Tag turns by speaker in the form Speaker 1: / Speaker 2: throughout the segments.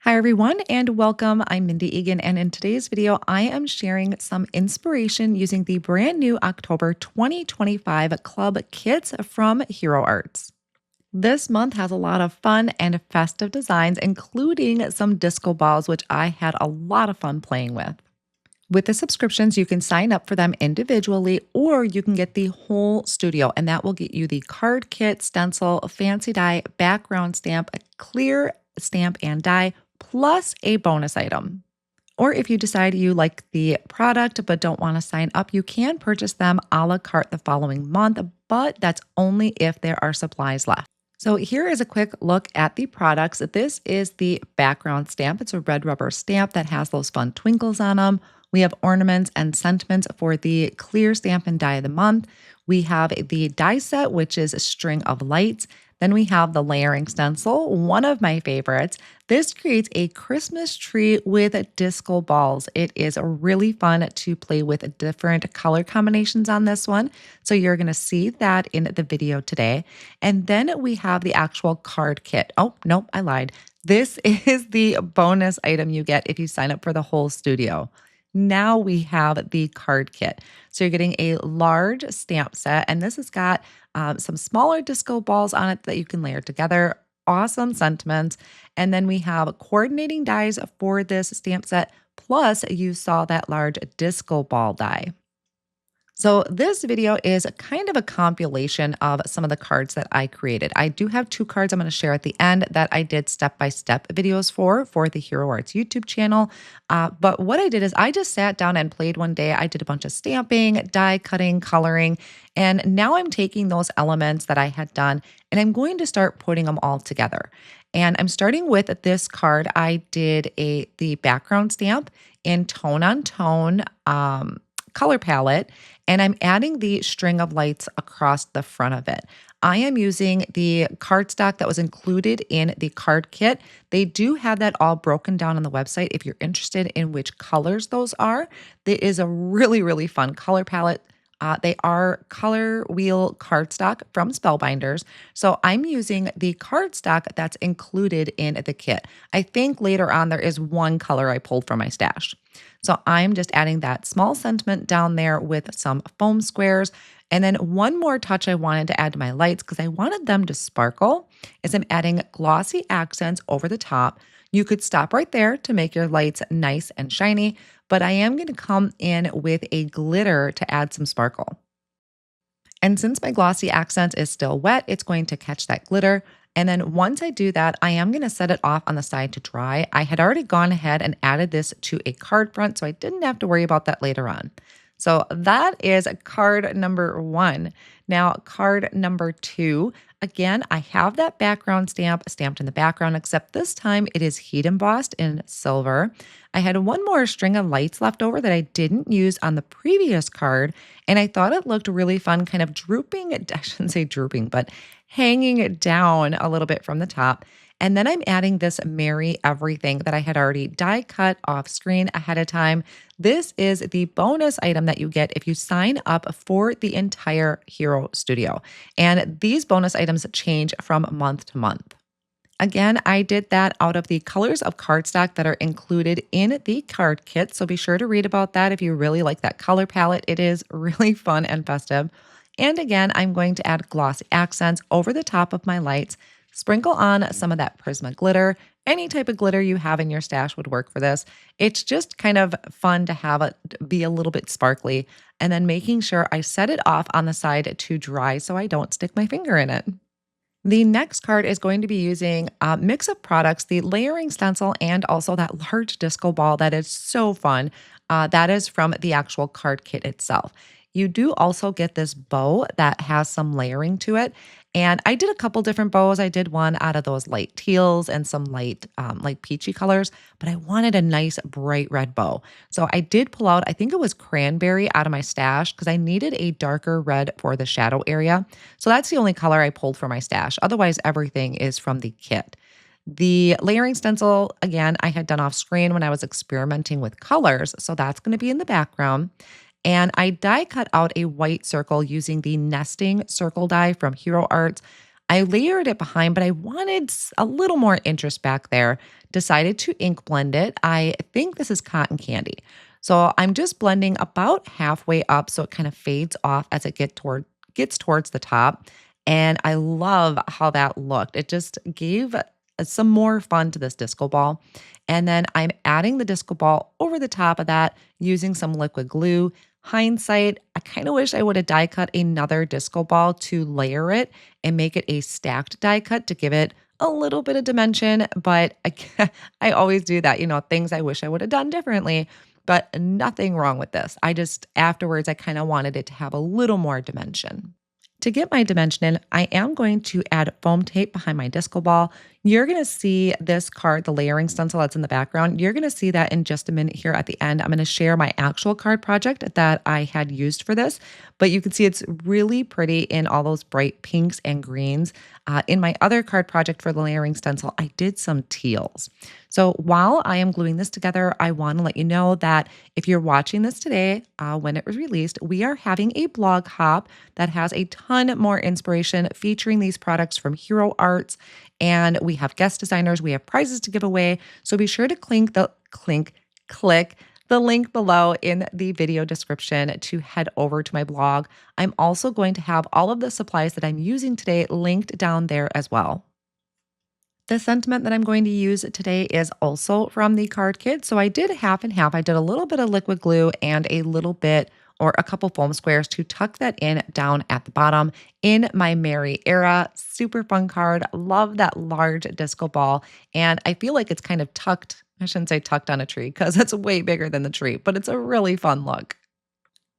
Speaker 1: Hi, everyone, and welcome. I'm Mindy Eggen, and in today's video, I am sharing some inspiration using the brand new October 2025 Club Kits from Hero Arts. This month has a lot of fun and festive designs, including some disco balls, which I had a lot of fun playing with. With the subscriptions, you can sign up for them individually, or you can get the whole studio, and that will get you the card kit, stencil, fancy die, background stamp, a clear stamp and die, plus a bonus item. Or if you decide you like the product but don't want to sign up, you can purchase them a la carte the following month, but that's only if there are supplies left. So here is a quick look at the products. This is the background stamp. It's a red rubber stamp that has those fun twinkles on them. We have ornaments and sentiments for the clear stamp and die of the month. We have the die set, which is a string of lights. Then we have the layering stencil, one of my favorites. This creates a Christmas tree with disco balls. It is really fun to play with different color combinations on this one. So you're going to see that in the video today. And then we have the actual card kit. Oh, nope, I lied. This is the bonus item you get if you sign up for the whole studio. Now we have the card kit. So you're getting a large stamp set, and this has got some smaller disco balls on it that you can layer together. Awesome sentiments. And then we have coordinating dies for this stamp set. Plus, you saw that large disco ball die. So this video is kind of a compilation of some of the cards that I created. I do have two cards I'm going to share at the end that I did step-by-step videos for the Hero Arts YouTube channel. But what I did is I just sat down and played one day. I did a bunch of stamping, die cutting, coloring, and now I'm taking those elements that I had done and I'm going to start putting them all together. And I'm starting with this card. I did the background stamp in tone on tone color palette, and I'm adding the string of lights across the front of it. I am using the cardstock that was included in the card kit. They do have that all broken down on the website if you're interested in which colors those are. It is a really, really fun color palette. They are color wheel cardstock from Spellbinders. So I'm using the cardstock that's included in the kit. I think later on there is one color I pulled from my stash. So I'm just adding that small sentiment down there with some foam squares. And then one more touch I wanted to add to my lights because I wanted them to sparkle is I'm adding glossy accents over the top. You could stop right there to make your lights nice and shiny, but I am going to come in with a glitter to add some sparkle. And since my glossy accent is still wet, it's going to catch that glitter. And then once I do that, I am going to set it off on the side to dry. I had already gone ahead and added this to a card front, so I didn't have to worry about that later on. So that is card number one. Now, card number two, again, I have that background stamp stamped in the background, except this time it is heat embossed in silver. I had one more string of lights left over that I didn't use on the previous card, and I thought it looked really fun, kind of drooping, I shouldn't say drooping, but hanging it down a little bit from the top. And then I'm adding this Merry Everything that I had already die cut off screen ahead of time. This is the bonus item that you get if you sign up for the entire Hero Studio. And these bonus items change from month to month. Again, I did that out of the colors of cardstock that are included in the card kit. So be sure to read about that if you really like that color palette. It is really fun and festive. And again, I'm going to add glossy accents over the top of my lights, sprinkle on some of that Prisma glitter. Any type of glitter you have in your stash would work for this. It's just kind of fun to have it be a little bit sparkly, and then making sure I set it off on the side to dry so I don't stick my finger in it. The next card is going to be using a mix of products, the layering stencil, and also that large disco ball that is so fun. That is from the actual card kit itself. You do also get this bow that has some layering to it. And I did a couple different bows. I did one out of those light teals and some light, like peachy colors, but I wanted a nice bright red bow. So I did pull out, I think it was cranberry out of my stash because I needed a darker red for the shadow area. So that's the only color I pulled for my stash. Otherwise, everything is from the kit. The layering stencil, again, I had done off screen when I was experimenting with colors. So that's going to be in the background. And I die cut out a white circle using the nesting circle die from Hero Arts. I layered it behind, but I wanted a little more interest back there. Decided to ink blend it. I think this is cotton candy. So I'm just blending about halfway up so it kind of fades off as it gets towards the top. And I love how that looked. It just gave some more fun to this disco ball. And then I'm adding the disco ball over the top of that using some liquid glue. Hindsight, I kind of wish I would have die cut another disco ball to layer it and make it a stacked die cut to give it a little bit of dimension. But I always do that, things I wish I would have done differently, but nothing wrong with this. I just, afterwards, I kind of wanted it to have a little more dimension. To get my dimension in, I am going to add foam tape behind my disco ball. You're going to see this card, the layering stencil that's in the background. You're going to see that in just a minute here at the end. I'm going to share my actual card project that I had used for this, but you can see it's really pretty in all those bright pinks and greens. In my other card project for the layering stencil, I did some teals. So while I am gluing this together, I want to let you know that if you're watching this today, when it was released, we are having a blog hop that has a ton more inspiration featuring these products from Hero Arts. And we have guest designers, we have prizes to give away. So be sure to click the link below in the video description to head over to my blog. I'm also going to have all of the supplies that I'm using today linked down there as well. The sentiment that I'm going to use today is also from the card kit. So I did half and half. I did a little bit of liquid glue and a little bit or a couple foam squares to tuck that in down at the bottom in my Mary era. Super fun card. Love that large disco ball. And I feel like it's kind of tucked. I shouldn't say tucked on a tree because it's way bigger than the tree, but it's a really fun look.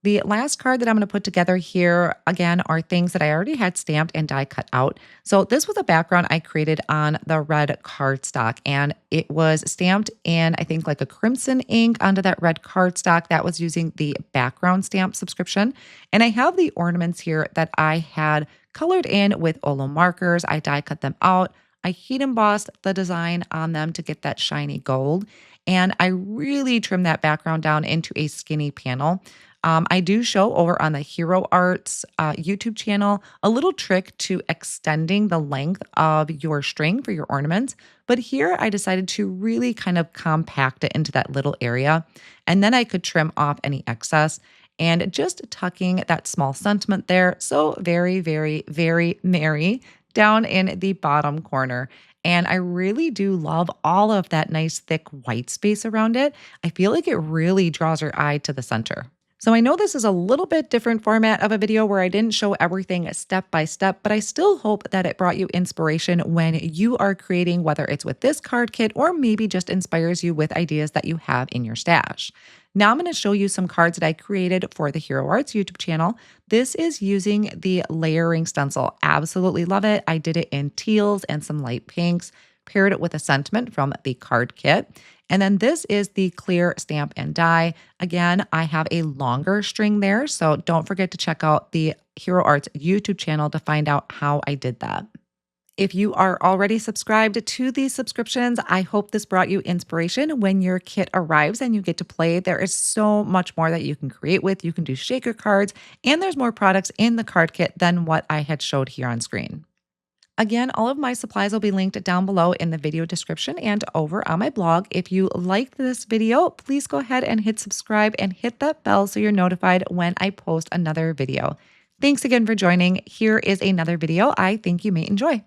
Speaker 1: The last card that I'm going to put together here, again, are things that I already had stamped and die cut out. So this was a background I created on the red cardstock, and it was stamped in, I think, like a crimson ink onto that red cardstock. That was using the background stamp subscription. And I have the ornaments here that I had colored in with Olo markers. I die cut them out. I heat embossed the design on them to get that shiny gold. And I really trimmed that background down into a skinny panel. I do show over on the Hero Arts YouTube channel a little trick to extending the length of your string for your ornaments. But here I decided to really kind of compact it into that little area. And then I could trim off any excess and just tucking that small sentiment there. So very, very, very merry down in the bottom corner. And I really do love all of that nice thick white space around it. I feel like it really draws your eye to the center. So I know this is a little bit different format of a video where I didn't show everything step by step, but I still hope that it brought you inspiration when you are creating, whether it's with this card kit or maybe just inspires you with ideas that you have in your stash. Now I'm going to show you some cards that I created for the Hero Arts YouTube channel. This is using the layering stencil. Absolutely love it. I did it in teals and some light pinks, paired it with a sentiment from the card kit. And then this is the clear stamp and die. Again, I have a longer string there, so don't forget to check out the Hero Arts YouTube channel to find out how I did that. If you are already subscribed to these subscriptions, I hope this brought you inspiration when your kit arrives and you get to play. There is so much more that you can create with. You can do shaker cards, and there's more products in the card kit than what I had showed here on screen. Again, all of my supplies will be linked down below in the video description and over on my blog. If you liked this video, please go ahead and hit subscribe and hit that bell so you're notified when I post another video. Thanks again for joining. Here is another video I think you may enjoy.